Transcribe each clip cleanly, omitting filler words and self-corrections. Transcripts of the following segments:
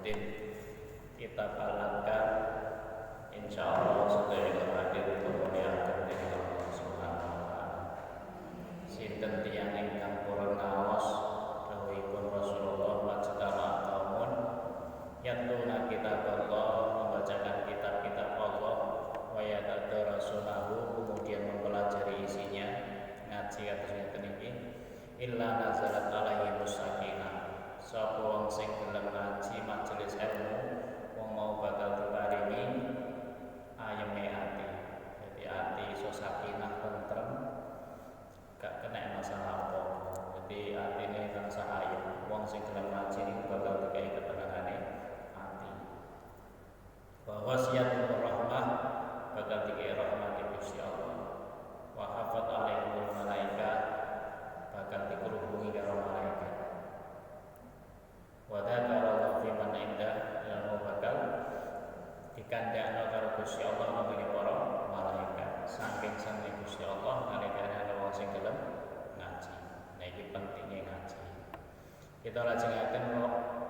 rutin kita balangkan insyaallah sedaya hadir kemuliaan dening Allah Subhanahu wa taala. Sinten tiyang ingkang purun ngaos dawuhipun Rasulullah wajtama qaumun yatluna kitaballah, membacakan kitab-kitab Allah, wa yatadarasunahu, kemudian mempelajari isinya, ngaji atus ngeten iki, illa nazalat alaihimus sakinah, sapa wong sing gelem ngaji majelis ilmu wong mau bakal diparingi ayeme ati. Jadi ati iso sakinah tentrem, gak kena masalah apa. Jadi atine tansah ayem. Wong sing gelem ngaji niku bakal dikai ketenangane ati. Wa wasiyatul rahmah, bakal dikai rahmat Gusti Allah. Wa hafat alaihul malaikat, bakal dikerubungi karo malaikat. Wa dzakara fi man inda, lan bakal dikandakno karo Gusti Allah nang para malaikat. Saking senenge Gusti Allah nalikane ana wong sing gelem ngaji. Nah iki pentinge ngaji. Kita lajengaken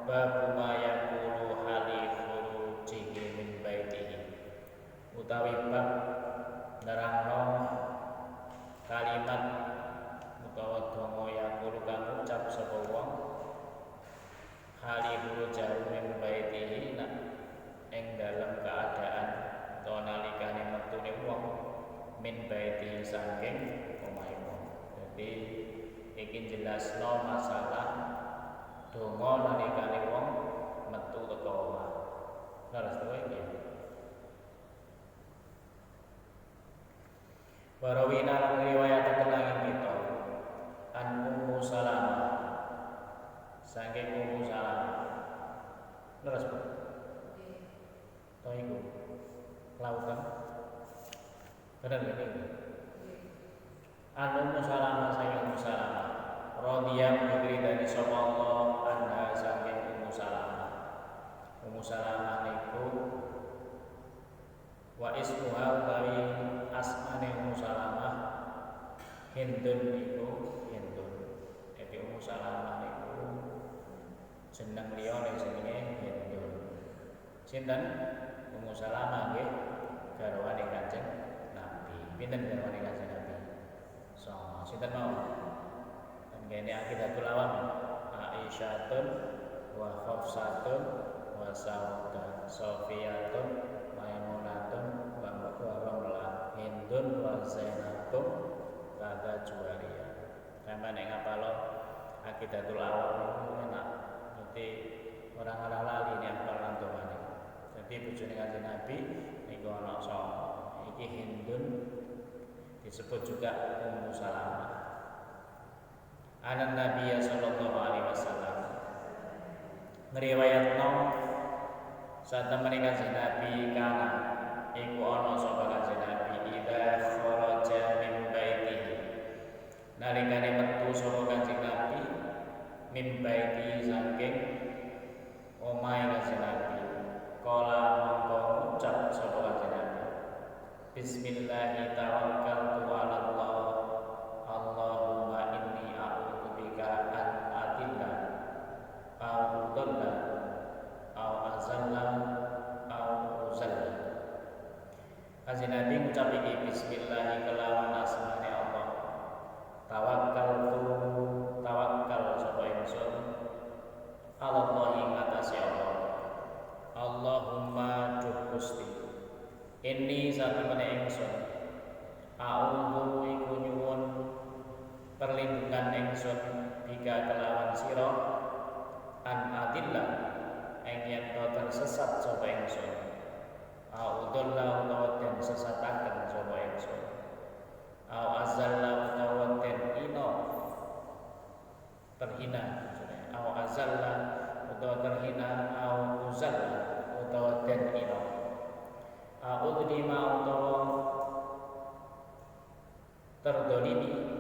bab ma yaqulu haliful jihi min baitihi, utawi bab nerangno kalimat utawa donga yaqulu kang ucap sapa wong haliful jauh min baitihi, ing dalam keadaan utawa nalikane metune wong min baitihi saking omahe wong. Jadi iki jelasno masalah donga nalikane wong metu teko omah. Terus to iki. Warawina lan riwayataken langit kita an Ummu Salamah, saking Ummu Salamah. Terus Bu. Toh iku lautan. Bener ini. An Ummu Salamah, saking Ummu Salamah. Radhiyallahu anha dari sapa Allah anha saking Ummu Salamah. Ummu Salamah niku wa ismuha utawi asmane Ummu Salamah Hindun niku Hindun. Jadi Ummu Salamah niku jeneng liyane jenenge Hindun. Sinten? Ummu Salamah nggih garwane Kanjeng Nabi. Pinten garwane Kanjeng Nabi? So, sinten mau? Kene Aqidatul Awam, Aisyatun wa Hafsatun wa Saudah, Sofiyatun, Maimunatun wa Ramlah, Hindun wa Zainatun, kata Juwariyah. Sampai nek ngapalo Aqidatul Awam itu enak. Jadi orang-orang lali ini apal randomane. Jadi bojone Kanjeng Nabi niku ana sapa? Iki Hindun, disebut juga Ummu Salamah. Anak Nabi sallallahu alaihi wasallam ngriwayatno satemene Kanjeng Nabi kana iku ana sapa Kanjeng Nabi idza kharaja min baitihi, nalikane metu sapa Kanjeng Nabi min baitihi saking omahe Kanjeng Nabi, kala mongko ngucap sapa Kanjeng Nabi bismillahi tawakkaltu 'ala Allah, Allahumma inni a'udzubika an adilla aw udalla aw azalla aw uzalla. Kanjeng Nabi ngucap iki bismillah kelawan asmane Allah. Tawakkal sapa ingsun Allah ing atase Allah. Allahumma duh Gusti, inni satemene ingsun a'udzu iku nyuwun perlindungan ingsun bika kelawan sira an adillah ing yen tersesat sapa ingsun, a'udzullah utawa den sesataken sapa ingsun, au azalla utawa den terhina, au azalla utawa terhina, au uzalla utawa den ino, a'udzima utawa terdolimi,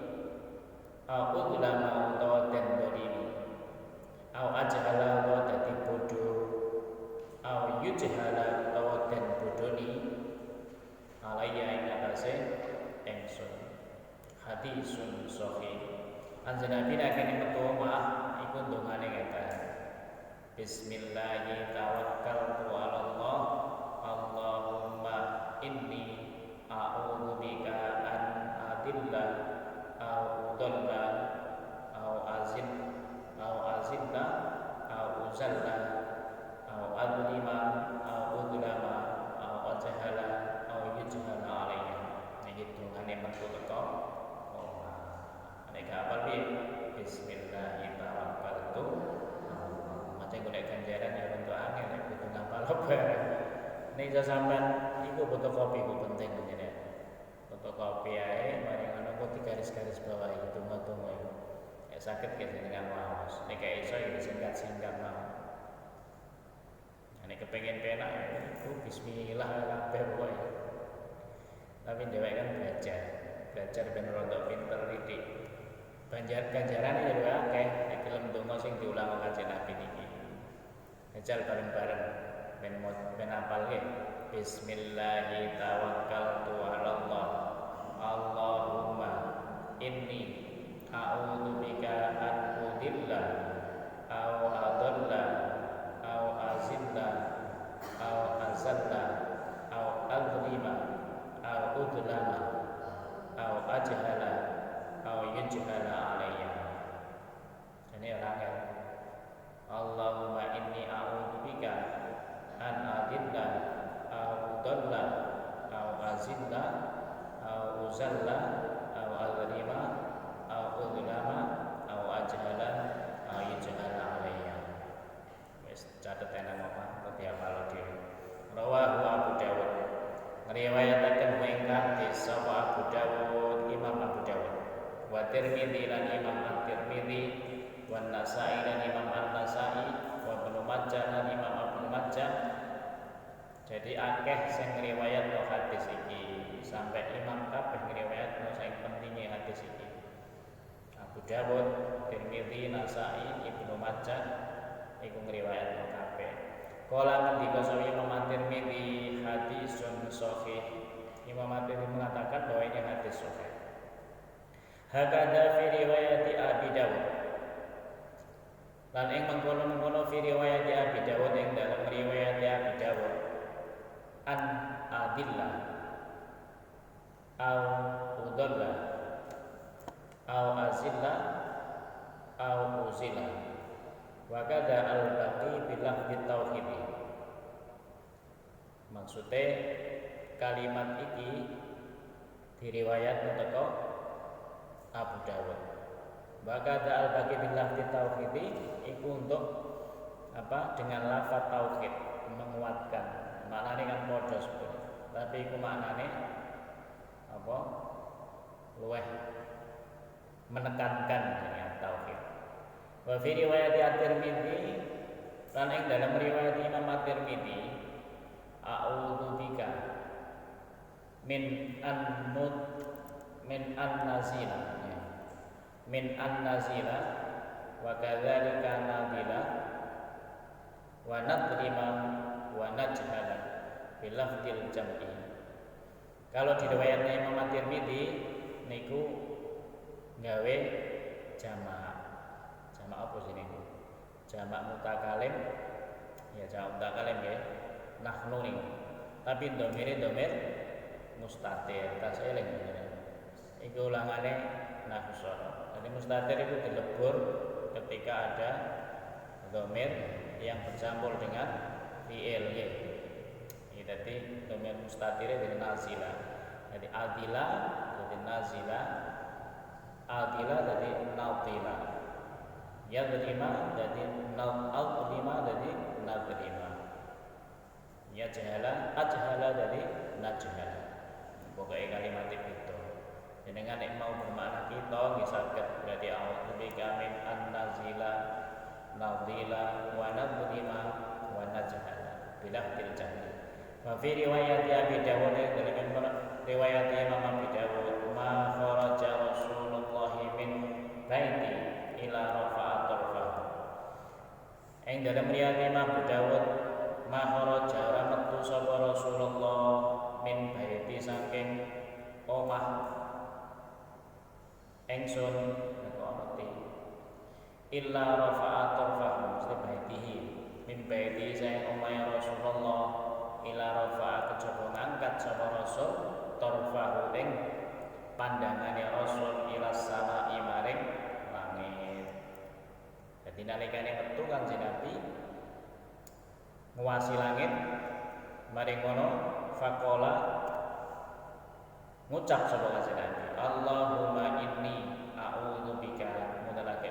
a'udzlama utawa den dolimi, au ajhala utawa dadi bodoh, au yujhala utawa den bodoni, alaiya ing atase ingsun. Hadisun sahih. Kanjeng Nabi nek metu omah iku ndongane ngeten. Bismillahi tawakkaltu 'alallah. Allahumma inni a'udzubika an adilla au udalla au azilla au uzalla au adlima au udlama au ajhala au yujhala alayya. Niki dungane metu teko nek gak apal piye? Bismillahi tawakkaltu. Macam golek ganjaran ya bentuk angel nek butuh ngapal bareng. Nek iso sampean iku fotokopi ku penting jenenge. Fotokopi ae mari ngono kok digaris-garis bawah itu tunggu-tunggu iku. Nek saged ge jenengan waos. Nek gak iso ya singkat-singkat mawon. Nek kepengin penak iku bismillah kabeh pokoke. Tapi dhewek kan belajar ben rodok pinter titik. Ganjaran ya luwih akeh nek film donga sing diulang Kanjeng Nabi niki. Jajal bareng-bareng ben hafal nggih. Bismillahi tawakkaltu 'alallah. Allahumma inni a'udzubika an udilla au adalla au azilla au azalla au adlima au udlama au ajhala au yujhala alayya. Ini orang yang Allahumma inni a'udzubika an adilla au udalla au azilla au uzalla au adlima au udlama au ajhala au yujhala alayya. Wis catet enak apa dihafal dhewe. Rawahu Abu Dawud. Ngriwayataken ing hadis sapa Abu Dawud, Imam Abu Dawud. Wa Tirmidzi lan Imam At-Tirmidzi, wa Nasa'i lan Imam An-Nasa'i, wa Ibnu Majah lan Imam Ibnu Majah. Jadi akeh sing ngriwayatno hadis iki, sampai imam kabeh ngriwayatno sing pentinge hadis iki. Abu Dawud, Tirmidzi, Nasa'i, Ibnu Majah iku ngriwayatno kabeh. Kala ngendika sapa Imam At-Tirmidzi hadisun sahih. Imam At-Tirmidzi mengatakan bahwa ini hadis sahih. Hakada fi riwayati Abi Dawud. Lan ing mengkono-mengkono fi riwayati Abi Dawud ing dalam riwayat Abi Dawud an adillah au udalla au azilla au uzilla wa kada al-baqi billah bitauhid. Maksudnya kalimat iki diriwayat teko Abu Dawud. Maka al-baqi billah tauhid iku untuk apa? Dengan lafaz tauhid, menguatkan. Maknane kan padha sebetulnya. Tapi iku maknane apa? Luweh menekankan dengan tauhid. Wa fi riwayat At-Tirmidzi lan ing dalam riwayat Imam At-Tirmidzi a'udzubika min an-nazila wa kadzalika nadila wa nadrima wa najhala bil lafdil jam'i. Kalau di riwayatnya Imam At-Tirmidzi niku gawe jamak. Jamak apa sih niku? Jamak mutakalim. Ya jamak mutakalim nggih. Nahnu niku. Tapi domir mustatir. Tas eling ngene. Iku ulangane nahsor. Jadi mustatir itu dilebur ketika ada domir yang bercampur dengan fi'il ya. Jadi domir mustatir dari nazila. Jadi adila jadi nazila, adila jadi nadila. Yadrima jadi nadlima jadi nadrima. Yajhala ajhala jadi najhala. Pokoknya kalimat itu. Dengan yang mau bermakna kita saged berarti a'udzubika min an-nazila nadila wa nadrima wa najhala bila tiljanni. Wa fi riwayat Abi Dawud dalam riwayat Imam Abi Dawud ma kharaja Rasulullah min baiti ila rafa'at tarfahu. Ing dalam riwayat Imam Abu Dawud ma kharaja metu sapa Rasulullah min baiti saking omah engsun nek ana illa rafa'at tarfahu mesti baitihi mimbaiti saya omahe Rasulullah ila rafa kejaba ngangkat sapa Rasul tarfahu ing pandangane Rasul ila sama maring langit. Dadi nalikane metu Kanjeng Nabi nguwasi langit maring kono faqala ngucap sapa Kanjeng Nabi Allahumma inni a'udzubika mudalake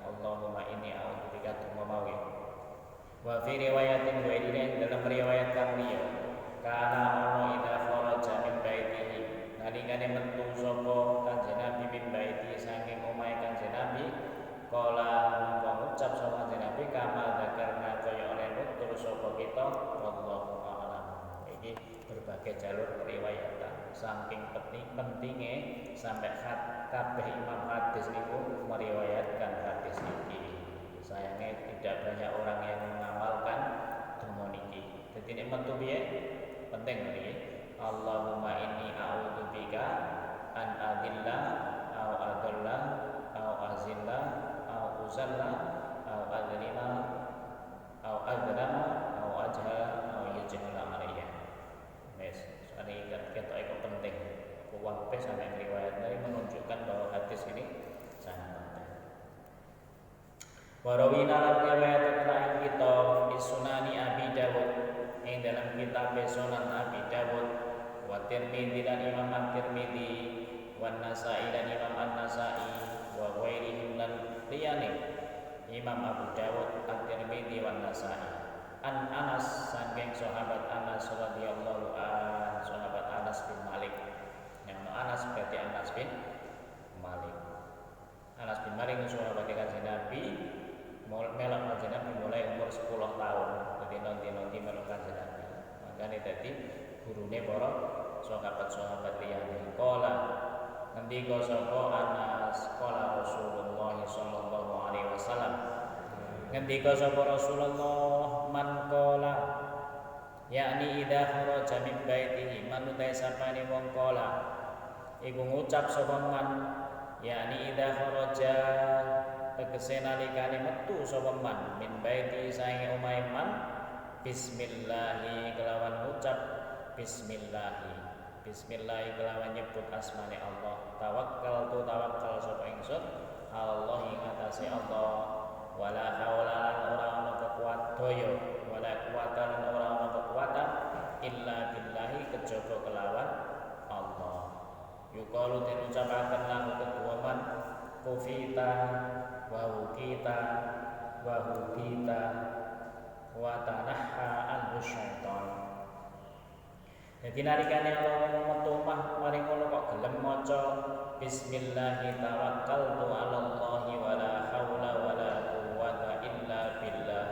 Allahumma inni a'udzubika tumawi wa fi riwayatin wa ini dalam riwayat kang liya kana ono ida kharaja min baitihi nalikane metu sapa Kanjeng Nabi min baiti saking omahe Kanjeng Nabi kala ngucap sapa Kanjeng Nabi kama zakarna kaya oleh nutur sapa kita wallahu a'lam. Iki berbagai jalur riwayatan saking pentingnya sampai kabeh imam hadis niku meriwayatkan hadis iki. Sayangnya tidak banyak orang yang mengamalkan donga niki. Dadi nek metu piye? Penting niki. Allahumma inni a'udzubika an adilla au adalla au azilla au uzalla au adlima au adlama au ajhala au yajhala alayya. Wes, ini ketok itu penting. Kuwabe sampai riwayat dari menunjukkan bahwa hadis ini sangat penting. Warawina lan riwayat tentang kita Sunani Abi Dawud yang dalam kitab Sunan Abi Dawud wa Tirmidzi dan Imam At-Tirmidzi wa Nasa'i dan Imam An-Nasa'i wa ghairihim lan liyane Imam Abu Dawud At-Tirmidzi wa Nasa'i an Anas saking sahabat Anas radhiyallahu an sahabat Anas bin Malik yang Anas berarti Anas bin Malik. Anas bin Malik sahabat Kanjeng Nabi melok Kanjeng Nabi mulai umur 10 tahun. Jadi nanti melok Kanjeng Nabi. Makane dadi gurune para sahabat-sahabat liyane. Qala ngendika sapa Anas qala Rasulullah sallallahu alaihi wasallam. Ngendika sapa Rasulullah man qala yakni idza kharaja min baitihi manutai sapane wong qala iku ngucap sapa man yakni idza kharaja tegese nalikane metu sapa man min baiti saing omahe man bismillahi kelawan ngucap bismillahi kelawan nyebut asmane Allah tawakkal sapa ingsun Allah ing atase Allah wala haula lan ora ana kekuatan wala kuwatan lan ora ana kekuatan illa billahi kejaba kelawan Allah yuqalu den ucapaken lan kedua man kufita wa hukita wa hudita wa tanahha anhu syaitan. Jadi nalikane Allah metu omah maring ngono kok gelem maca bismillahi tawakkaltu 'ala Allahi wala haula wala quwwata illa billah.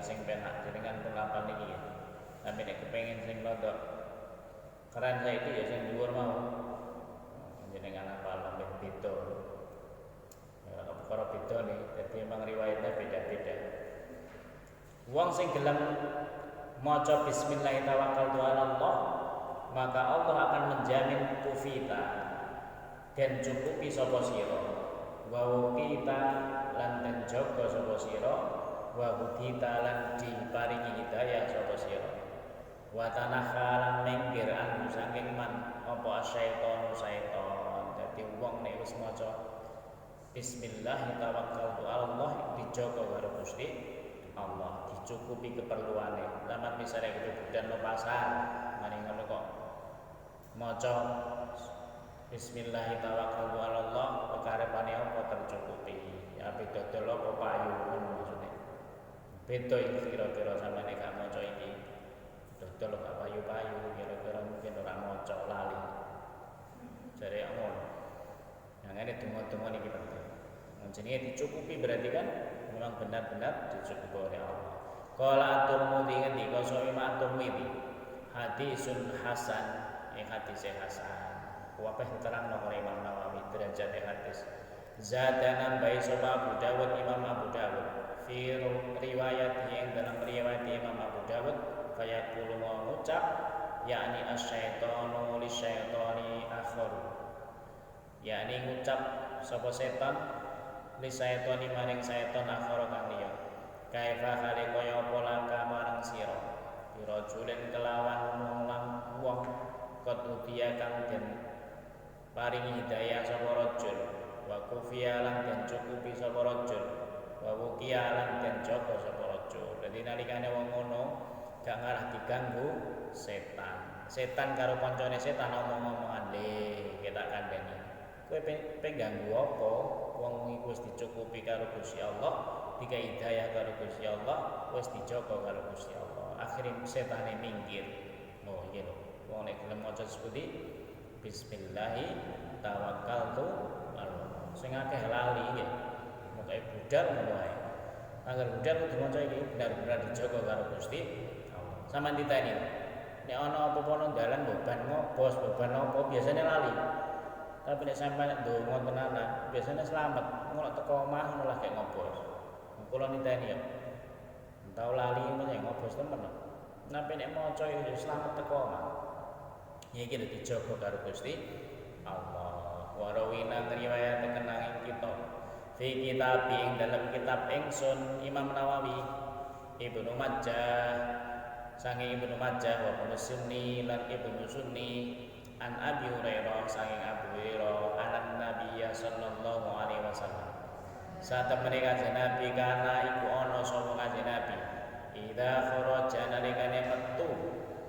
Sing penak jenengan pengapan iki. Tapi nek kepengin sing rodok keren saiki ya sing dhuwur mau. Jenengan apa lambe beda. Ya perkara beda nih. Dadi memang riwayatnya beda-beda. Wong sing gelem maca bismillah tawakkaltu 'ala Allah maka Allah akan menjamin kufita dan cukupi sapa sira wa kita lan den jaga sapa sira wa hudita lan diparingi hidayah sapa sira wa tanakha lan minggir anu saking man apa syaitan dadi wong nek wis maca bismillah tawakkaltu 'ala Allah dijaga karo Gusti Allah dicukupi keperluane. Laman misalnya kebutuhan lo pasar mari ngono kok maca bismillah tawakkaltu 'ala Allah pekarepane apa tercukupi. Ya beda dol apa payu ngono maksudnya. Beda iki kira-kira sampeyan gak maca iki. Dodol gak payu-payu kira-kira mungkin ora maca lali. Jare ngono. Yang ini donga-donga niki penting. Jenenge dicukupi berarti kan memang benar-benar dicukupi oleh Allah. Qala at-Tirmidzi ngendika Imam at-Tirmidzi hadisun hasan hadis hasan. Kuwabeh diterangno oleh Imam Nawawi derajat hadis. Zada nambahi sapa Abu Dawud Imam Abu Dawud fi riwayat yang dalam riwayat Imam Abu Dawud fayaqulu mengucap yakni asyaitonu lisyaitoni akhir. Yakni ngucap sapa setan li syaitoni maring syaitan akhir kang liya. kaifa khali kaya apa laka marang sira birajulin kelawan wong qad utiya kang den paringi hidayah sapa rajul wa kufiya lan den cukupi sapa rajul wa wuqiya lan den jaga sapa rajul. Dadi nalikane wong ngono gak ngarah diganggu setan karo kancane setan omong-omongan le ketak kandhani kowe pengganggu apa wong iku wis dicukupi karo Gusti Allah dikai hidayah karo Gusti Allah wis dijaga karo Gusti Allah akhire setane minggir. Oh iya lho wong nek gelem maca sepundi bismillahi tawakkaltu Allah sing akeh lali nggih mokoke budal ngono wae agar budal kudu maca iki benar-benar dijaga karo Gusti Allah. Sampeyan diteni nek ana apa-apa nang dalan beban ngobos beban apa biasanya lali tapi nek sampeyan ndonga tenanan biasanya selamat ngono teko omah ngono lah kayak ngobos kula niteni ya tau lali menyang ngobos temen napa nek maca iki selamat teko omah iki lho dijaga karo Gusti Allah. Warawina riwayat kenang kita fi kitab ing dalam kitab ingsun Imam Nawawi Ibnu Majah saking Ibnu Majah wa Ibnu Sunni lan Ibnu Sunni an Abi Hurairah saking Abu Hurairah anan Nabi sallallahu alaihi wasallam saat mereka Nabi kana iku ana sapa kanjeng Nabi idza kharaja nalikane metu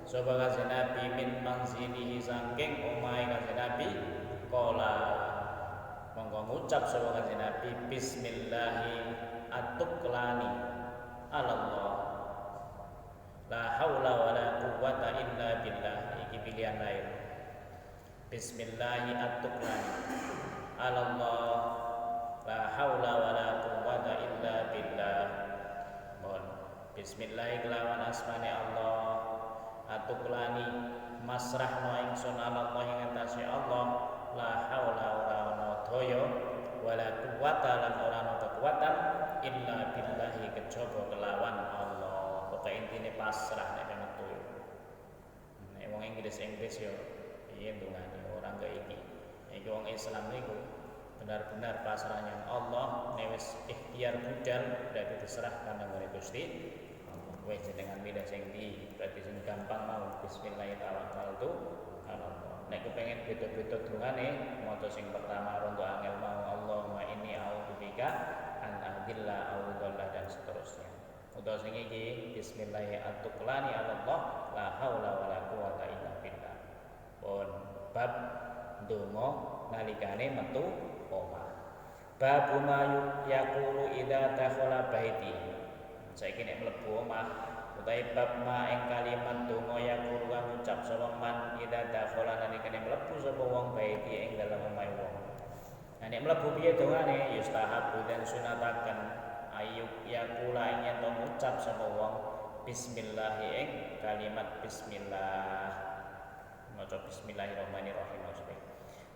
sapa kanjeng Nabi min manzilihi saking omahe kanjeng Nabi qala monggo ngucap sapa kanjeng Nabi bismillahi atuqlani Allah la haula wala quwwata illa billah iki pilihan lain bismillahi atuqlani Allah la haula wala quwwata illa billah mohon bismillahi kelawan asmane Allah atuqlani masrahno ingsun Allah ing atase Allah la haula ora ana daya wala quwwata lan ora ana kekuatan illa billahi kejaba kelawan Allah. Pokoke intine pasrah nek metu yo. Nek wong Inggris yo piye ndongane ora kaya iki. Iki wong Islam niku benar-benar pasrahnya Allah nek wis ikhtiar budal berarti diserahkan nang Gusti Allah. Wis jenengan milih sing ndi berarti sing gampang mau bismillahirrahmanirrahim Allah. Nek kepengin beda-beda dungane maca sing pertama rondo angel mau Allahumma inni a'udzubika an adilla a'udzallah dan seterusnya. Utawa sing iki bismillahirrahmanirrahim Allah la haula wala quwata illa billah. Pun bab ndonga nalikane metu omah. Bab ma yaqulu idza dakhala baiti. Saiki nek mlebu omah utahe bab ma ing kalimat donga yaqulu kang ngucap sapa man idza dakhala nalikane mlebu sapa wong baiti ing dalem omahe wong. Nah nek mlebu piye dongane yustahabu dan sunataken ayu yaqula ing yen ngucap sapa wong bismillah ing kalimat bismillah. Maca bismillahirrahmanirrahim maksudnya.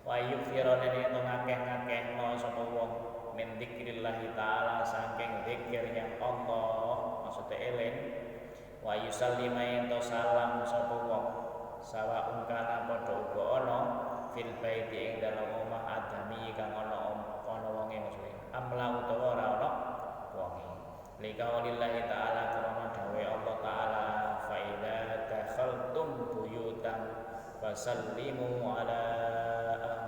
Wa yukfirana yen ngakeh-ngakehno sapa wong min dzikrillahi taala saking zikir yang Allah maksudnya eling wa yusallima ento salam sapa wong sawa ungkana padha uga ana fil baiti ing dalem omah adami kang ana wonge maksudnya amla utawa ora ana wonge liqaulillahi taala karena dawuh Allah taala fa idza dakhaltum buyutan fasallimu ala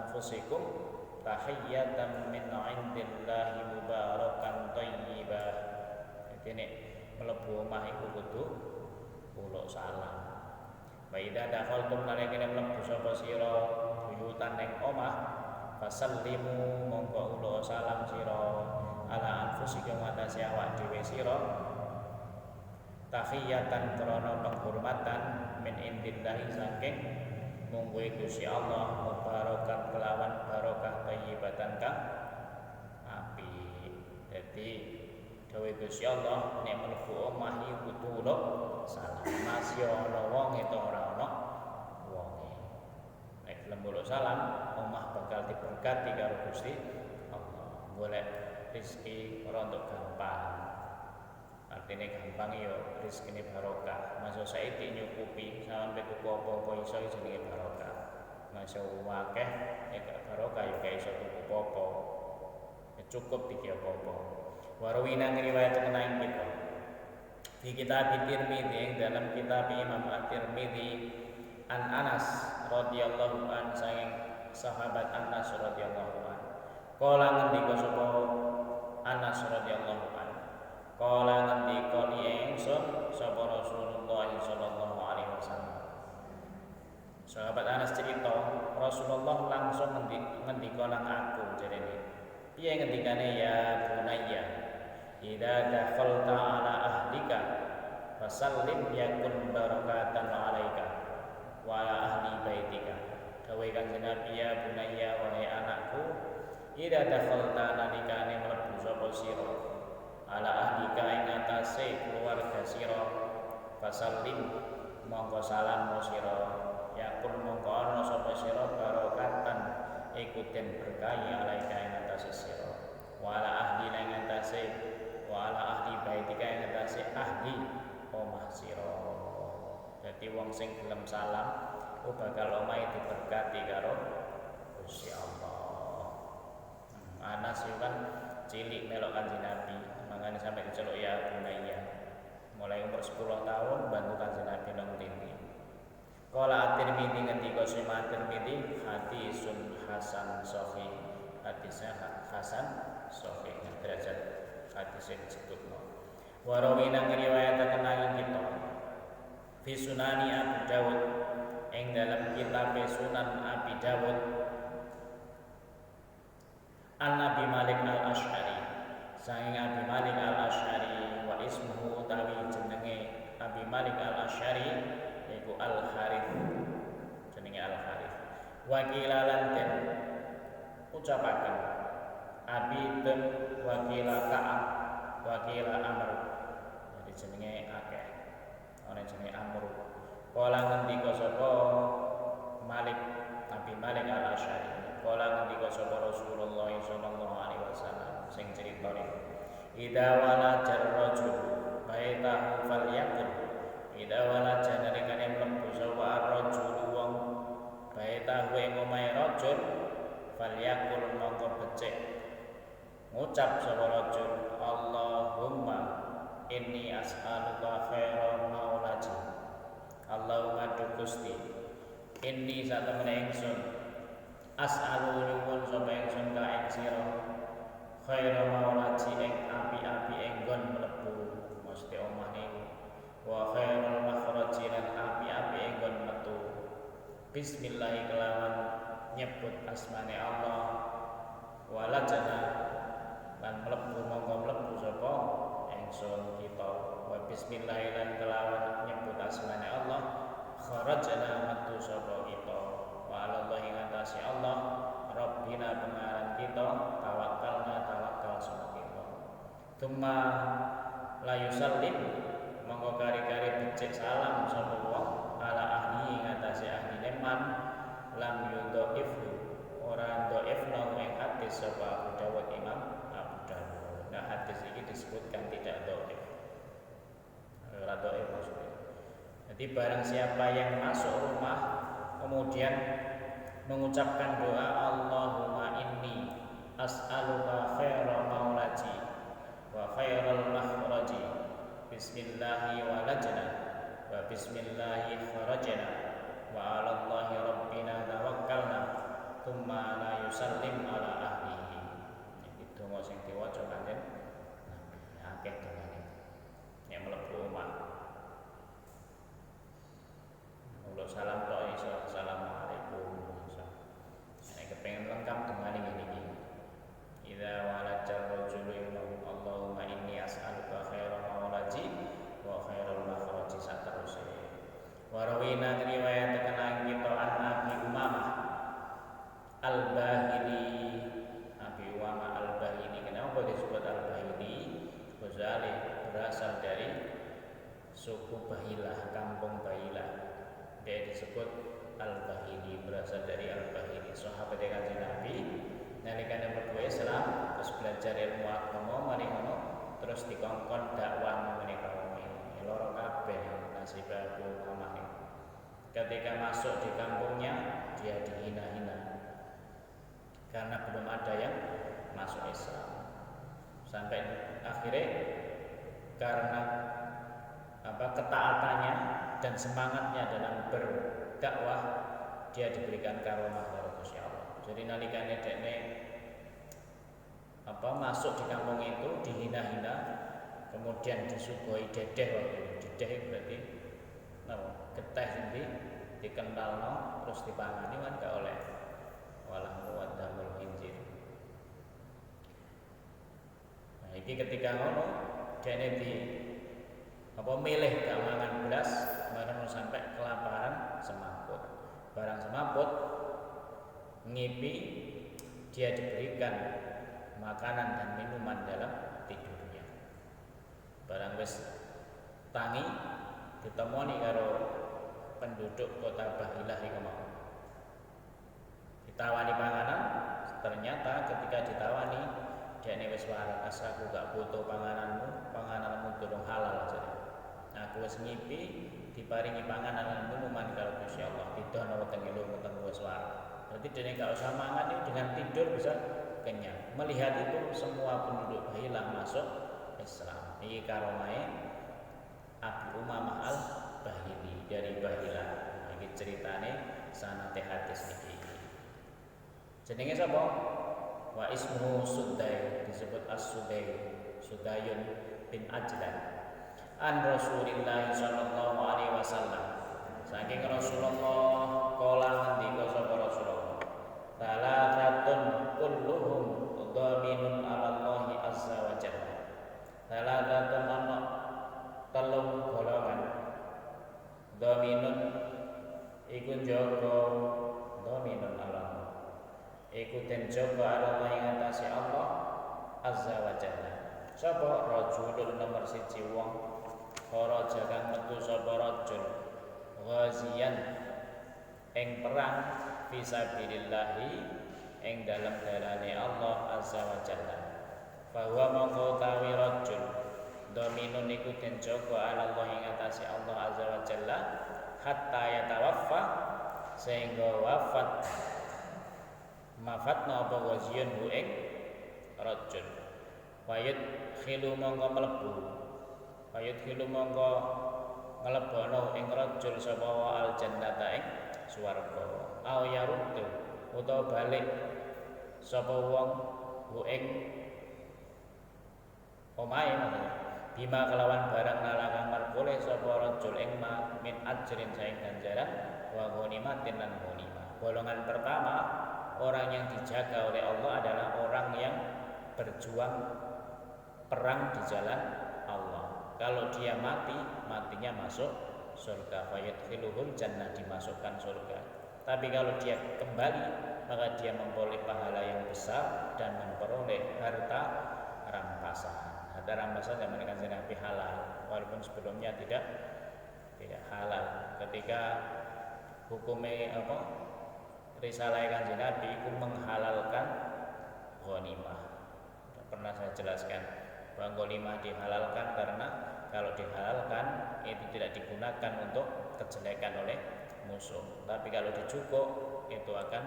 anfusikum tahiyyatan min 'indillahi mubarakan thayyibah. Jadi nek mlebu omah iku kudu uluk salam. Wa idza dakhaltum nalikane mlebu sapa sira buyutan ning omah fasallimu monggo uluk salam sira ala anfusikum atase awak dhewe sira tahiyyatan krana penghormatan min 'indillahi saking munggu Gusti Allah mubarakan kelawan barokah thayyibatan kang api. Dadi dawuh Gusti Allah nek mlebu omah iku kudu salam. Masih ana wong itu ora ana wonge. Nek gelem salam omah bakal diberkati karo Gusti Allah. Golek rezeki ora untuk gampang. Artinya gampang yo rezekine barokah. Masa saiki nyukupi sampe tuku apa-apa iso jenenge barokah. Masa akeh nek barokah yo gak iso tuku apa-apa. Cukup iki apa-apa. Warwina riwayat kenang kita. Di kitab Tirmidzi ing dalam kitab Imam At-Tirmidzi an Anas radhiyallahu an saking sahabat Anas radhiyallahu an. Kala ngendika sapa Anas radhiyallahu an. Kala ngendika li ingsun sapa Rasulullah sallallahu alaihi wasallam. Sahabat Anas cerita, Rasulullah langsung ngendika nang aku jarene. Piye ngendikane ya bunayya? Idza dakhalta ala ahlika fasallim yakun barakatan alaika wa ala ahli baitika. Dawuh Kanjeng Nabi ya bunayya wahai anakku, idza dakhalta nalikane mlebu sapa sira ala ahlika ing atase keluarga sira fasallim monggo salam sira yakun monggo ana sapa sira barakatan iku den berkahi alaika ing atase sira wa ala ahli ing atase wa ala ahli baitika ing atase ahli omah sira. Dadi wong sing gelem salam bakal omahe diberkati karo Gusti Allah. Anas yo kan cilik melok Kanjeng Nabi, mangane sampe diceluk ya bunayya. Mulai umur 10 tahun bantu Kanjeng Nabi nang tindi. Qala At-Tirmidzi ngendika Sima At-Tirmidzi hadisun hasan sahih. Hadisnya hasan sahih derajat hadis yang disebutno. Warawina ngriwayataken nang kita fi Sunani Abu Dawud ing dalam kitab Sunan Abi Dawud An Abi Malik Al-Asy'ari saking Abi Malik Al-Asy'ari wa ismuhu tawi jenenge Abi Malik Al-Asy'ari yaiku Al-Harith jenenge Al-Harith wakilalan den ucapaken Abi den wakila Ka'ab wakila Amr jadi jenenge akeh ana jenenge Amr kala ngendika sapa Malik Abi Malik Al-Asy'ari kala ngendika sapa Rasulullah sallallahu alaihi wasallam sing critane idza walajar rajul baitahu falyakul idza walajar nalikane mlebu sapa ar-rajul wong baitahu ing omahe rajul falyakul mongko becik ngucap sapa rajul Allahumma inni as'aluka khairal maulaji Allahumma Gusti inni satemene ingsun as'alu nyuwun sapa ingsun ka ing sira khairal maulaji ing api-api enggon mlebu mesti omah niku wa khairal makhraji lan api-api enggon metu bismillah kelawan nyebut asmane Allah walajana lan mlebu monggo mlebu sapa ingsun kita wa bismillah lan kelawan nyebut asmane Allah kharajana metu sapa kita wa alallahi ngatasi Allah Rabbina pengaran kita tawakkalna tawakal sapa kita tsumma la yusallim monggo kari-kari becik salam sapa wong ala ahli ngatasi ahli man lam yudhaifu ora dhaifna ing hadis sapa Abu Dawud Imam Abu Dawud. Nah hadis ini disebutkan tidak dhaif. Ora dhaif maksudnya. Jadi barang siapa yang masuk rumah kemudian mengucapkan doa Allahumma inni as'aluka khairal maulaji wa khairal makhraji bismillahi walajna wa bismillahi kharajna wa 'alallahi rabbina tawakkalna tsumma la yusallim ala ahlihi. Iki donga sing diwaca Kanjeng Nabi akeh dongane nek mlebu omah. Mulo salam tok iso assalamualaikum. Nek kepengin lengkap dongane ngene iki. Idza walajar rajulu Allahumma inni as'aluka khairal maulaji wa khairal makhraji saterusé. Warawina riwayat kenang kita an Abi Umamah Al-Bahili. Abi Umamah Al-Bahili kenapa disebut Al-Bahili? Ghazali berasal dari suku Bahilah, kampung Bahilah. Dia disebut Al-Bahili, berasal dari Al-Bahili. Sahabat Kanjeng Nabi nalikane mlebu Islam terus belajar ilmu agama mari ngono terus dikongkon dakwah menika wonge loro kabeh nasib Abu Umamah. Ketika masuk di kampungnya dia dihina-hina karena belum ada yang masuk Islam. Sampai akhirnya karena ketaatannya dan semangatnya dalam berdakwah, dia diberikan karomah karo Gusti Allah. Jadi nalikane dekne masuk di kampung itu dihina-hina, kemudian disuguhi dedeh waktu itu. Dedeh berarti geteh sendiri dikentalno terus dipangani kan gak oleh walah muwaddamul injil. Nah, iki ketika ngono dene di milih gak mangan belas, barang sampai kelaparan semaput. Barang semaput ngipi, dia diberikan makanan dan minuman dalam tidurnya. Barang wis tangi ditemoni karo penduduk kota Bahilah iku mau. Ditawani panganan, ternyata ketika ditawani dekne wis waras, aku gak butuh pangananmu durung halal jare. Aku wis ngipi diparingi panganan lan minuman karo Gusti Allah, didono wetenge lho weteng wis waras. Berarti dene gak usah mangan, dengan tidur bisa kenyang. Melihat itu semua penduduk Bahilah masuk Islam. Ini karomahe Abi Umamah al-Bahili dari Bahilah. Ini ceritane sanate hadis niki. Jenenge sapa? Wa ismuhu Sudai, disebut As-Sudai, Sudayun bin Ajlan. An Rasulillah sallallahu alaihi wasallam. Saking Rasulullah kala ngendika sapa Rasulullah. Salatun kulluhum dhaminun 'ala Allah azza wa jalla. Salatun ana telung golongan. Dhaminun iku jaga, dhaminun 'ala Allah. Iku den jaga 'ala Allah ing atase Allah azza wa jalla. Sapa rajulun nomor siji wong kharaja kang metu sapa rajul ghaziyan ing perang fisabilillahi ing dalam dalane Allah azza wa jalla. Bahwa mongko tawi rajul dominun iku den jaga 'ala Allah ing atase Allah azza wa jalla hatta yatawaffa sehingga wafat mafatna apa ghaziyun hu ing rajul. Wayut khilu mongko mlebu, wayut khilu mongko nglebono ing rajul sapa al jannata ing swarga. Au yaruddu utawa balik sapa wong hu ing omahe bima kelawan barang nalakang marboleh sapa rajul ing ma min ajrin saing ganjaran wa ghanimatin lan ghanimah. Golongan pertama, orang yang dijaga oleh Allah adalah orang yang berjuang perang di jalan Allah. Kalau dia mati, matinya masuk surga. Fayadkhiluhul jannah, dimasukkan surga. Tapi kalau dia kembali, maka dia memperoleh pahala yang besar dan memperoleh harta rampasan. Harta rampasan yang mereka Nabi halal, walaupun sebelumnya tidak halal. Ketika hukumnya risalah Kanjeng Nabi itu menghalalkan ghanimah. Pernah saya jelaskan bahwa ghanimah dihalalkan karena kalau dihalalkan itu tidak digunakan untuk kejelekan oleh musuh. Tapi kalau dicukuk itu akan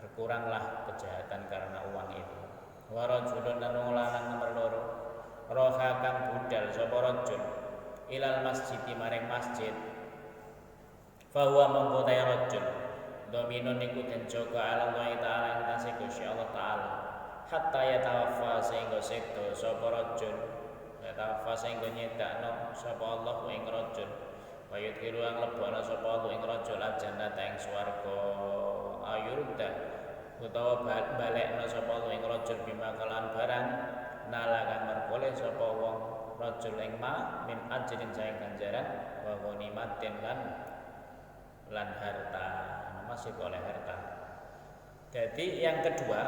berkuranglah kejahatan karena uang itu. Wa rajulun lan lanang nomor loro roha kang budal sapa rajul ilal masjid maring masjid. Fa huwa mongko ta rajul dominun niku den jaga Allah taala ing tasih Gusti Allah taala hatta yatawaffa sehingga sedo sapa rajul yatawaffa sehingga nyedakno sapa Allah ing rajul wa yudkhilu ang lebana sapa Allah ing rajul al-jannata ing swarga ayurda utawa balekna sapa Allah ing rajul bima kalan barang nalakan merboleh sapa wong rajul ing ma min ajrin saing ganjaran wa ghanimatin lan harta, masih oleh harta. Jadi yang kedua,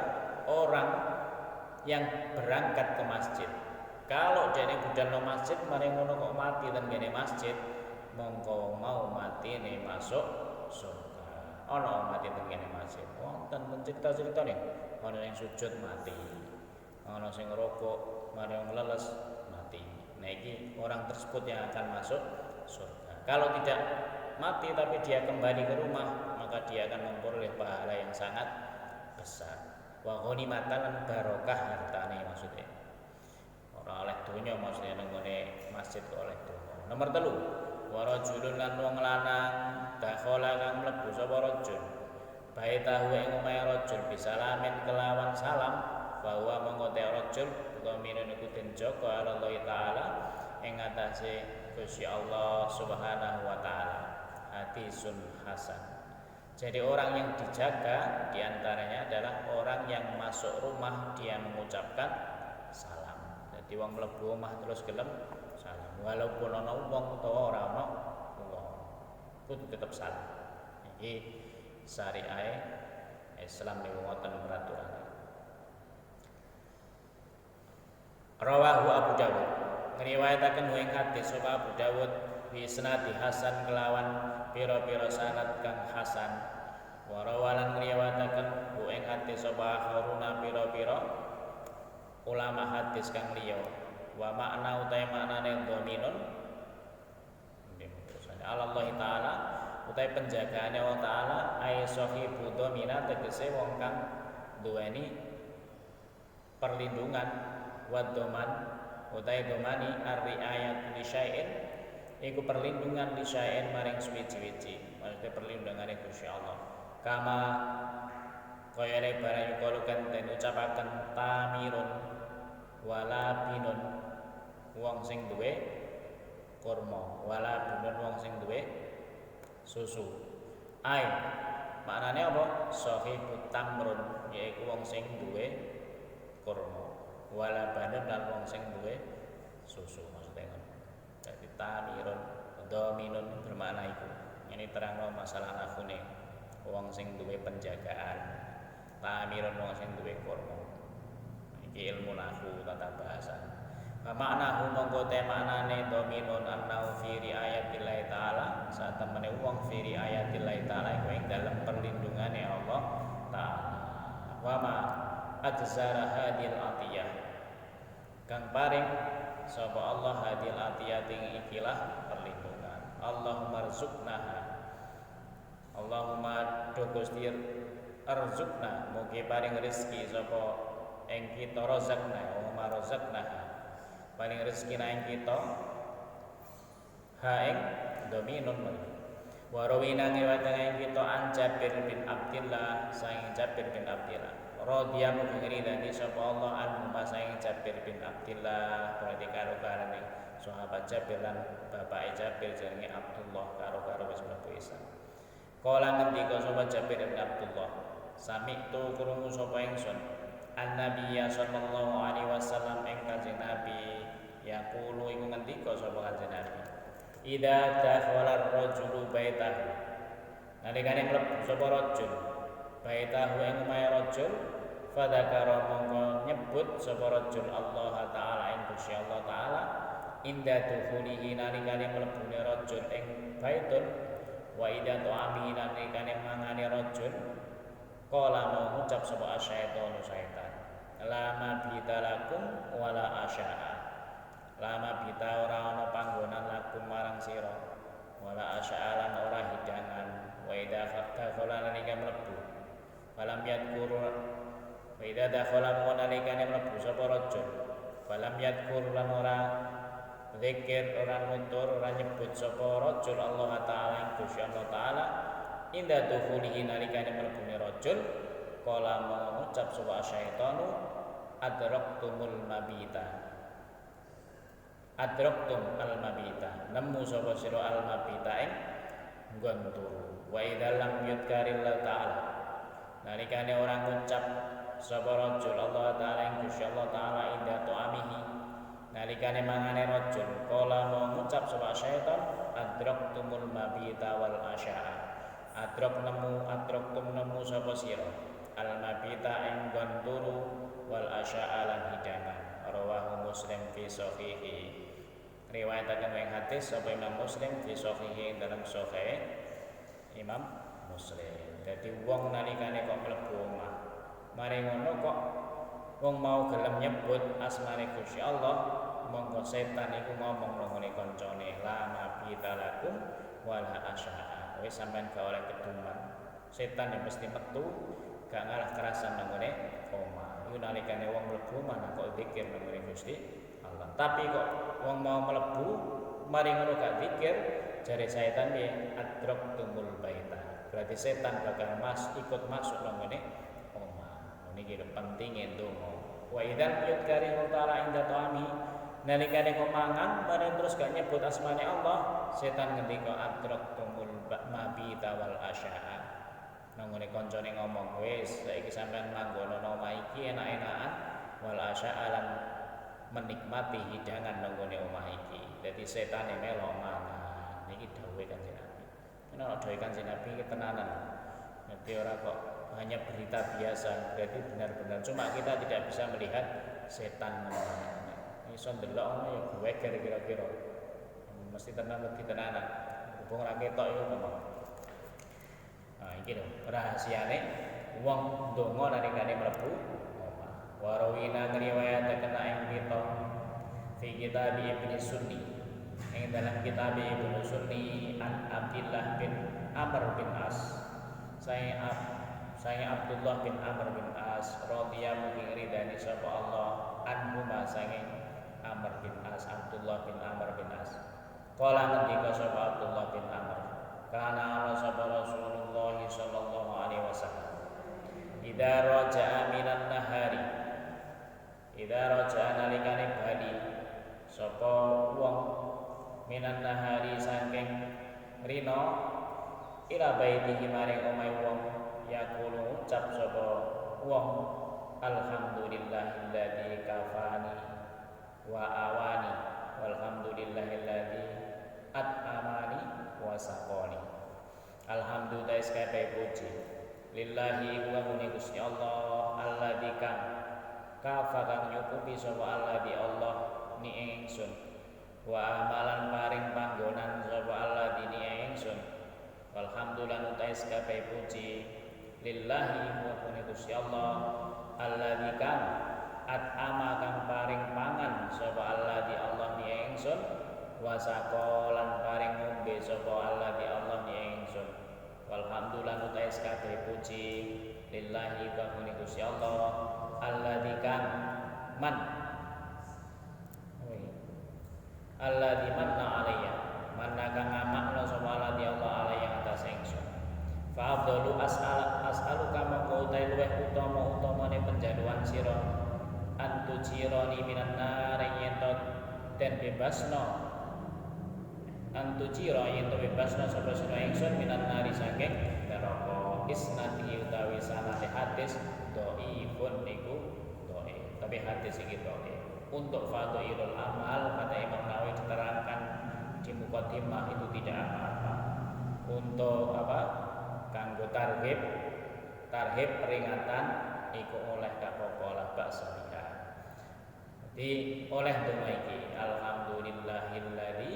orang yang berangkat ke masjid. Kalau dene budal no masjid, mari ngono kok mati dan gene masjid, mongko mau mati nih masuk surga. Ono mati teng gene masjid. Wonten cerita-cerita nih, ono yang sujud mati, ono sing ngerokok, mari ngleles mati. Nah iki orang tersebut yang akan masuk surga. Kalau tidak mati tapi dia kembali ke rumah, maka dia akan memperoleh pahala yang sangat besar. Wa ghanimatan lan barokah hartane maksudnya. Ora oleh donya maksudnya nang ngene masjid kok oleh donya. Nomor 3, wa rajulun lan wong lanang dakhala kang mlebu sapa rajul baitahu ing omahe rajul bisalamin kelawan salam bahwa mongko te rajul dhamirun iku den jaga Allah taala ing atase Gusti Allah Subhanahu wa taala. Hadisun hasan. Jadi orang yang dijaga diantaranya adalah orang yang masuk rumah dia mengucapkan salam. Jadi wong mlebu omah terus gelem salam. Walaupun ana wong utawa ora ana wong, kudu tetep salam. Iki syariat Islam niku wonten peraturan. Rawahu Abu Dawud. Ngriwayataken ing hadis sapa Abu Dawud bi sanadi hasan kelawan pira-pira sanad kang hasan. Wa rawalan ngriwayataken ing hadis sapa akharuna pira-pira ulama hadis kang liya. Wa makna utahe maknane dhaminun Allah taala utahe penjagaane Allah taala ay sahibu dhamina tegese wong kang duweni perlindungan wa dhaman utahe dhamani ar-riayat li syai'in iku perlindungan li syai'in maring suwi-wiji maksudnya perlindungane Gusti Allah kama kaya le barang yukalukan den ucapaken tamirun wala binun wong sing duwe kurma wala binun wong sing duwe susu. Ai maknane apa? Sahibut tamrun yaiku wong sing duwe kurma. Wala banun lan wong sing duwe susu maksudnya ngono. Dadi tamirun dhaminun bermakna iku. Ini terangno masalah nafune wong sing duwe penjagaan. Tamirun wong sing duwe kurma. Iki ilmu nahwu tata bahasa. Makna mongko te maknane dominun annau fi riayatillah taala saat temene wong fi riayatillah taala iku ing dalem perlindungane Allah taala. Wa ma ajzara hadil atiyah kang paring sapa Allah hadil atiyah ing ikilah perlindungan. Allahumma rzuqnaha Allahumma do Gusti arzukna mugi paring rezeki sapa ing kita rozakna wa rozaknaha paling rezeki ing kita ha ing dominun mali warawina ngewatan ing kita an Jabir bin Abdillah saing Jabir bin Abdillah radhiyallahu ridani sapa Allah anhu saing Jabir bin Abdillah berarti karo karane sahabat Jabir lan bapake Jabir jenenge Abdullah karo wis mlebu Islam kala ngendika sapa Jabir bin Abdullah sami tu krungu sapa ingsun An-Nabiyya sallallahu alaihi wasallam ing Kanjeng Nabi yaqulu iku ngendika sapa Kanjeng Nabi idza dakhala ar-rajulu baitahu nalikane mlebu sapa rajul baitahu ing omahe rajul fadzakara mongko nyebut sapa rajul Allah taala ing Gusti Allah taala inda dukhulihi nalikane mlebune rajul ing baitun wa idza tu'amihi nalikane mangane rajul qala mau ngucap sapa asyaitonu syaitan lama bita lakum wala asya'a lama bita ora ana panggonan lakum marang sira wala asya'a lan ora hidangan wa idza dakhala nalika mlebu falam yadkur wa idza dakhala nalika mlebu sapa rajul falam yadkur lan ora zikir ora nutur ora nyebut sapa rajul Allah taala ing Gusti Allah taala inda dukhulihi nalikane mlebune rajul kala mengucap sapa syaitanu adraktumul mabita adraktum al mabita nemu sapa sira al mabita ing nggon turu wa idza lam yudkarillah taala nalikane ora ngucap sapa rajul Allah taala ing Gusti Allah taala inda tu'amihi nalikane mangane rajul kala mengucap sapa syaitan adraktumul mabita wal asya'a adraktum nemu sapa sira al mabita ing nggon turu wal asya'a lan hidangan rawahu Muslim fi sahihi riwayataken ing hadis sapa Imam Muslim fi sahihi dalam sahih Imam Muslim. Dadi wong nalikane kok mlebu omah mari ngono kok wong mau gelem nyebut asmane Gusti Allah monggo setan iku ngomong nang ngene kancane la mabita lakum wala asya'a wis sampean gak oleh keduman setan yang mesti metu gak ngalah kerasan nang ngene omah iku nalikane wong mlebu mana kok zikir nang ngene Gusti Allah tapi kok wong mau mlebu mari ngono gak zikir, jare setan piye adraktumul baita. Berarti setan bakal ikut masuk nang ngene omah. Niki pentinge ndonga. Wa idzal yudkari ta'ala inda ta'ami, nalikane kok mangan bareng terus gak nyebut asmane Allah, setan ngendika adraktumul mabita wal asya'a. Nang ngene kancane ngomong, wis saiki sampean manggono nang omah iki enak-enakan wal asya'a lan menikmati hidangan nang ngene omah iki. Dadi setane melok mangan. Niki dawuhe Kanjeng Nabi. Nek dawuhe Kanjeng Nabi iki tenanan. Nanti ora kok hanya berita biasa, berarti benar-benar. Cuma kita tidak bisa melihat setan namanya. Iso ndelok ngono ya geweger kira-kira. Mesti tenanan. Hubung ra ketok iku ngomong. Nah, iki lho rahasiane wong ndonga nalikane mlebu omah. Wa rawina ngriwayataken ing kita fi kitab Ibnu Sunni. Ing dalam kitab Ibnu Sunni an Abdullah bin Amr bin As. Saya Abdullah bin Amr bin As radhiyallahu anhu ridani sapa Allah anhuma saking Amr bin As, Abdullah bin Amr bin As. Kala ngendika sapa Abdullah bin Amr, kana ala sapa Rasulullah sallallahu alaihi wasallam. Idza raja'a minan nahari. Idza raja'a nalikane bali sapa wong minan nahari saking rina ila baitihi maring omahe wong yaqulu ucap sapa wong alhamdulillahilladzi kafani wa awani walhamdulillahilladzi at'amani wa saqani. Alhamdulillah sekabeh puji lillahi wa Gusti Allah alladzi kafa kang nyukupi sapa alladzi Allah ni ingsun wa amalan paring panggonan sapa alladzi ni ingsun. Walhamdulillah utai sekabeh puji lillahi wa Gusti Allah alladzi at'ama kang paring pangan sapa alladzi Allah ni ingsun wa saqalan paring ngombe sapa alladzi Allah ni ingsun. Walhamdulillah utai sekabeh puji lillahi wa Gusti Allah alladzi alladzi manna alayya manna kang ngamakna sapa alladzi Allah alayya atas ingsun. Fa afdalu as'aluka mongko utai luweh utama-utamane penjaluan sira antujironi minan nar yen den bebasno antujiro yen bebasno sapa sira ingsun minan nari saking neraka. Isnadi utawi sanad hadis dhaifun niku dhaif, tapi hadis iki dhaif. Untuk fadhailul amal kata Imam Nawawi diterangkan di mukadimah itu tidak apa-apa. Untuk apa? Kanggo tarhib peringatan iku oleh gak apa-apa lah baksa. Jadi oleh donga iki alhamdulillahilladzi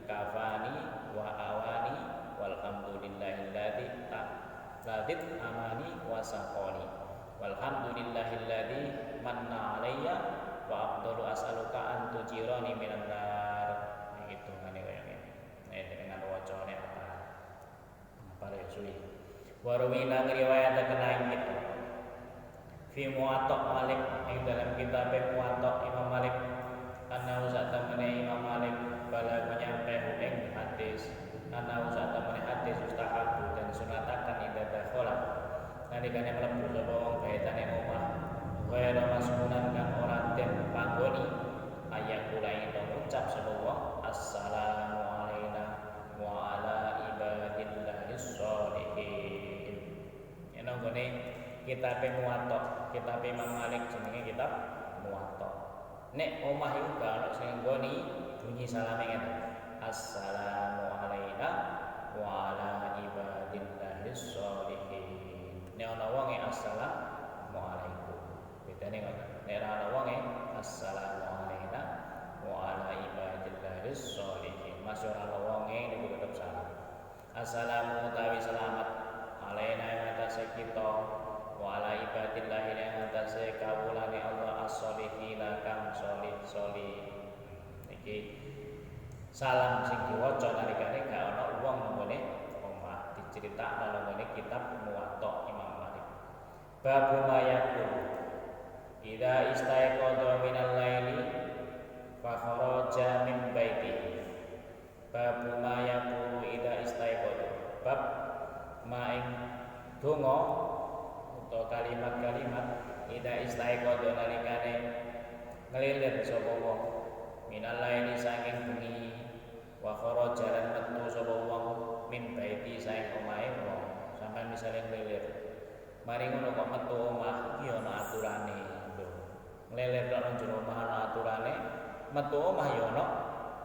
kafani wa awani walhamdulillahilladzi ladit amani wa saqani walhamdulillahilladzi manna alayya wa afdalu as'aluka an tujirani minan nar. Gitu ngene kaya ngene. Dengan wacane apa? Pare suwi. Warwina ngriwayataken ing fi Muwatta Malik ing dalam kitab Muwatta Imam Malik ana usah temene Imam Malik bala nyampe ing hadis ana usah temene hadis mustahab dan sunatakan ida dakhala nalikane mlebu sapa wong baitane omah kaya masmunan kang ora den panggoni ayat kula ing ngucap sapa wong assalamu alaina wa ala ibadillahis sholihin. Yen nggone kitab Muwatta, kitab Imam Malik jenenge kitab Muwatta. Nek omah iku gak ono sing nggoni bunyi salame ngene. Assalamu alayna wa ala ibadillahis sholihin. Nek ana wong assalamu alaikum. Bedane ngoten. Nek ora ana wong assalamu alayna wa ala ibadillahis sholihin. Masuk ana wong niku tetep salam. Assalamu utawi selamat alaina ing atase kita wa ala ibadillahi ing atase kawulane Allah as-sholihin kang sholih. Iki salam sing diwaca nalikane gak ana wong nggone omah, diceritakno nang kitab Muwatta Imam Malik. Babu mayakul idza istaiqadha minal laili fa kharaja min baitihi Bab ma yaqulu ida istaiqadha. Bab ma ing donga utawa kalimat-kalimat ida istaiqadha nalikane ngelilir sapa wong minal laili saking bengi wa kharaja lan metu sapa wong min baiti saking omahe wong. Sampeyan misale ngelilir mari ngono kok metu omah iki ana aturane lho. Ngelilir nang jero omah ana aturane, metu omah ya ana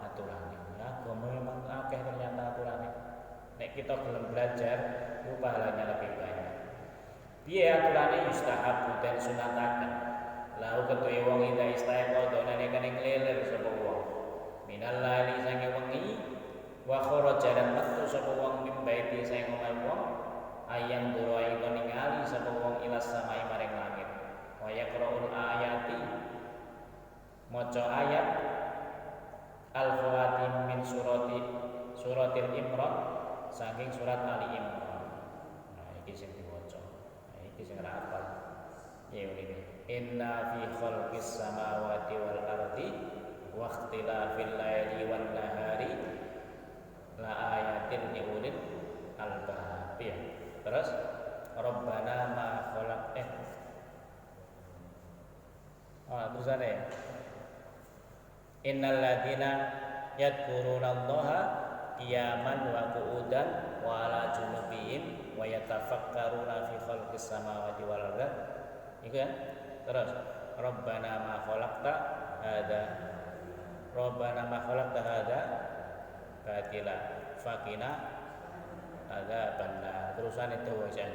aturane. Agama memang akeh ternyata aturannya. Nek kita belum belajar, itu pahalanya lebih banyak. Piye aturannya yustahabu dan sunataken. Lalu ketuwe wong ida istaiqadha nalikane ngleler sapa wong. Minal laili sange wengi wa kharaja lan metu sapa wong min baiti sange omahe wong. Ayang dura ing ningali sapa wong ilas samai maring langit. Wa yaqra'ul ayati maca ayat Al-Fawatim min suratil Imran saking surat Ali Imran. Nah iki sing diwaca. Nah iki sing ora hafal. Ya ngene. Inna fi khalqis samawati wal ardi wa ikhtilafil laili wan nahari la ayatin li ulil albab. Ya. Terus Rabbana ma khalaq terusannya ya. Innal ladzina yadhkurunallaha qiyaman wa qu'udan wa 'ala junubihim wa yatafakkaruna fi khalqis samawati wal ardi. Iku ya. Terus Rabbana ma khalaqta hadza batila faqina adzabannar. Terusan itu wajan.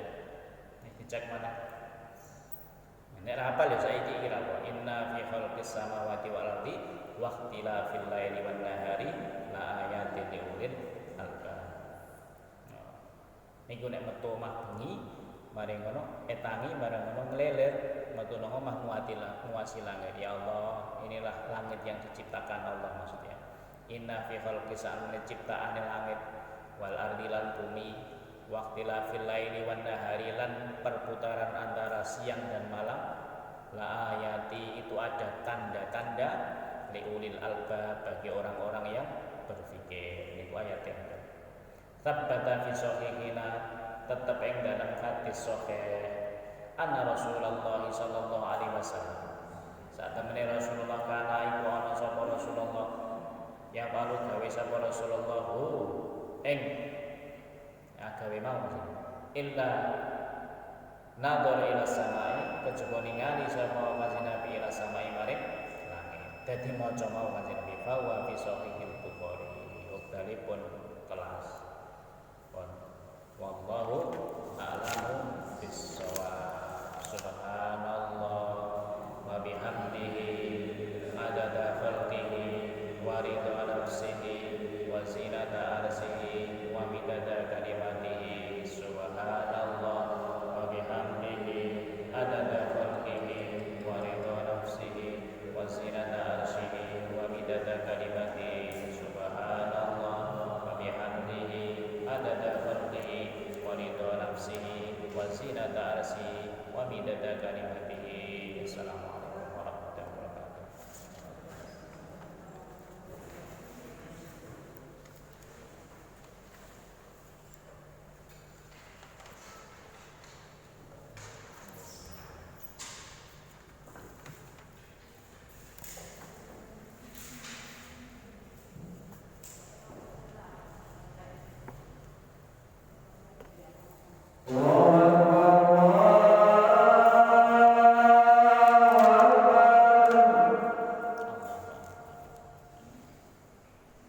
Dicek mana? Nek hafal ya saiki kira apa? Inna fi khalqis samawati wal ardi wa ikhtilafil laili wan nahari la ayatin li ulil albab. Niku nek metu omah bengi mari ngono etangi bareng ngono ngleler metu nang omah nguasi langit. Ya Allah, inilah langit yang diciptakan Allah maksudnya. Inna fi khalqis samawati ciptaane langit wal ardi lan bumi waqtilafil laili wan nahari lan perputaran antara siang dan malam la ayati itu ada tanda-tanda liulil albab bagi orang-orang yang berfikir. Niku ayat yang tabbata fi sahihina tetep ing dalam hadis sahih anna Rasulullah sallallahu alaihi wasallam saat temene Rasulullah kana iku ana sapa Rasulullah ya balu gawe sapa Rasulullah ing gawe mau illa nadhara ila samai kejaba ningali sapa kanjeng Nabi ila samai maring langit. Dadi maca mau kanjeng Nabi fa fi sahihil Bukhari uktalipun kelas pon wallahu a'lamu bis-shawab. Subhanallah wa bihamdihi adada khalqihi wa ridha nafsihi wa zinata arsihi wa midada kalimatihi. Subhanallah wa bihamdihi adada khalqihi wa ridha nafsihi wa zinata arsyihi wa midada kalimatihi. Subhanallah wa bihamdihi adada khalqihi wa ridha nafsihi wa zinata arsyihi wa midada kalimatihi. Assalamualaikum.